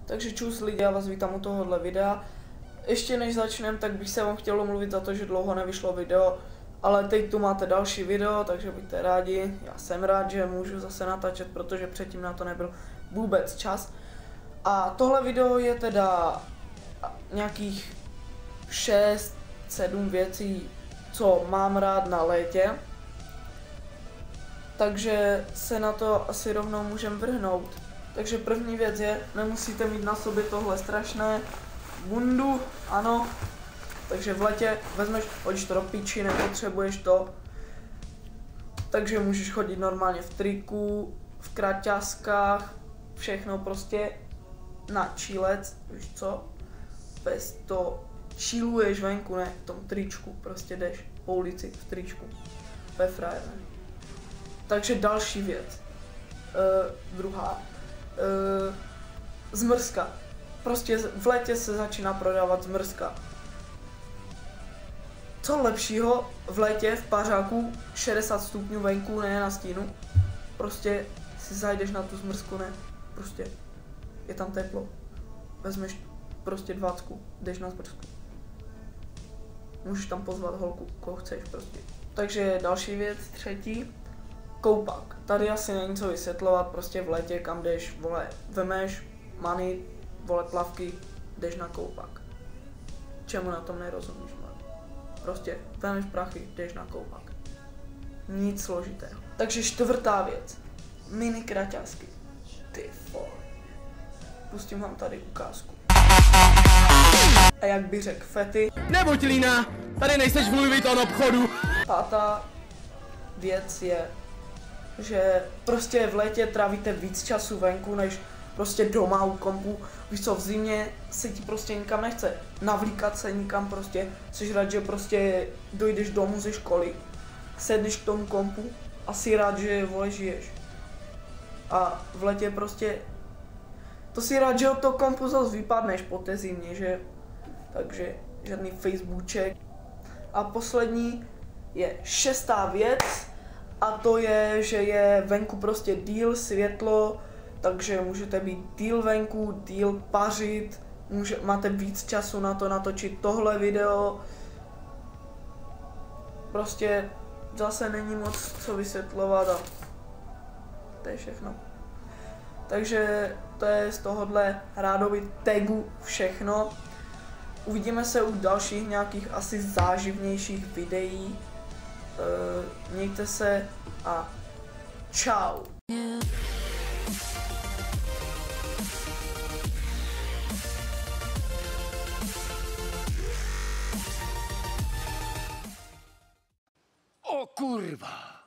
Takže čus lidi, já vás vítám u tohohle videa. Ještě než začnem, tak bych se vám chtěl omluvit za to, že dlouho nevyšlo video, ale teď tu máte další video, takže buďte rádi. Já jsem rád, že můžu zase natáčet, protože předtím na to nebyl vůbec čas. A tohle video je teda nějakých 6-7 věcí, co mám rád na létě. Takže se na to asi rovnou můžeme vrhnout. Takže první věc je, nemusíte mít na sobě tohle strašné bundu, ano. Takže v létě vezmeš, hodíš to do píči, nepotřebuješ to. Takže můžeš chodit normálně v triku, v kraťaskách, všechno prostě na chillec, víš co? Bez to chilluješ venku, ne, v tom tričku, prostě jdeš po ulici v tričku, ve frajerné. Takže další věc, druhá, zmrzka. Prostě v létě se začíná prodávat zmrzka. Co lepšího v létě v pařáku 60 stupňů venku, ne na stínu. Prostě si zajdeš na tu zmrzku, ne, prostě je tam teplo. Vezmeš prostě 20, jdeš na zmrzku. Můžeš tam pozvat holku, koho chceš prostě. Takže další věc, třetí, koupak. Tady asi není co vysvětlovat, prostě v létě kam jdeš, vole, vemeš many, vole, plavky, jdeš na koupak. Čemu na tom nerozumíš, man? Prostě vemeš prachy, jdeš na koupak. Nic složitého. Takže čtvrtá věc, mini kraťásky. Ty vole. Pustím vám tady ukázku. A jak by řekl Fety. Nebuď lína, tady nejseš mluvit o obchodu. Pátá věc je, že prostě v létě trávíte víc času venku, než prostě doma u kompu. Víš co, v zimě se ti prostě nikam nechce navlíkat se nikam prostě. Jsi rád, že prostě dojdeš domů ze školy, sedneš k tomu kompu a jsi rád, že vole žiješ. A v létě prostě to si rád, že od toho kompu zase vypadneš po té zimě, že? Takže žádný Facebookček. A poslední je šestá věc a to je, že je venku prostě díl světlo, takže můžete být díl venku, díl pařit, máte víc času na to natočit tohle video. Prostě zase není moc co vysvětlovat a to je všechno. Takže to je z tohohle rádoby tagu všechno. Uvidíme se u dalších nějakých asi záživnějších videí. Mějte se a čau. O kurva.